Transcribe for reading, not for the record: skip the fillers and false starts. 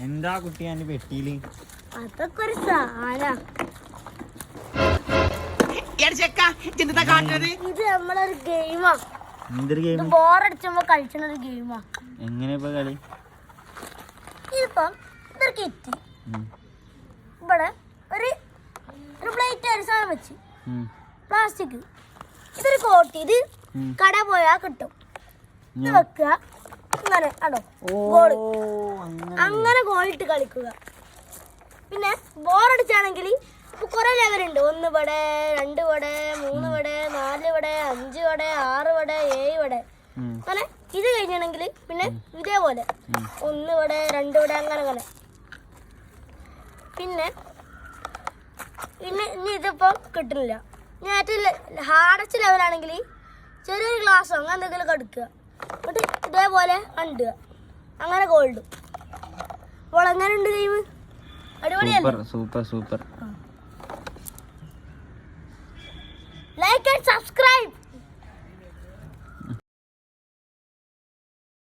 എന്താ കുട്ടി എന്റെ പെട്ടിയില്? അതൊക്കെ ഒരു സാധന. ഇത് നമ്മളൊരു ഗെയിമാ. എന്തൊരു ഗെയിം? ബോറടിച്ചുമ്പോ കളിച്ചണ ഒരു ഗെയിമാ. എങ്ങനെ ഇപ്പൊ കളി? ഇതിപ്പം ഇതൊരു കിറ്റ്. ഇവിടെ ഒരു പ്ലേറ്റ് ഒരു സാധനം വെച്ച് പ്ലാസ്റ്റിക്. ഇതൊരു കോട്ട്. ഇത് കട പോയാ കിട്ടും. ഇത് വെക്കുക ഇങ്ങനെ ആണോ ഗോള്. അങ്ങനെ ഗോളിട്ട് കളിക്കുക. പിന്നെ ബോറടിച്ചാണെങ്കിൽ കുറെ ലെവലുണ്ട്. 1 വട, 2 വട, 3 വട, 4 വട, 5 വട, 6 വട, 7 വട. അങ്ങനെ ഇത് കഴിഞ്ഞാണെങ്കിൽ പിന്നെ ഇതേപോലെ 1 വട, 2 വട, അങ്ങനെ അങ്ങനെ. പിന്നെ ഇനി ഇതിപ്പം കിട്ടുന്നില്ല. ഞാൻ ഏറ്റവും ഹാർഡസ്റ്റ് ലെവലാണെങ്കിൽ ചെറിയൊരു ഗ്ലാസ്സോ അങ്ങനെ എന്തെങ്കിലും എടുക്കുക. എന്നിട്ട് ഇതേപോലെ അണ്ടുക. അങ്ങനെ ഗോൾഡ്. അപ്പോൾ എങ്ങനെ ഉണ്ട് ഗെയിം? അടിപൊളിയല്ലേ? Super super. Like and subscribe.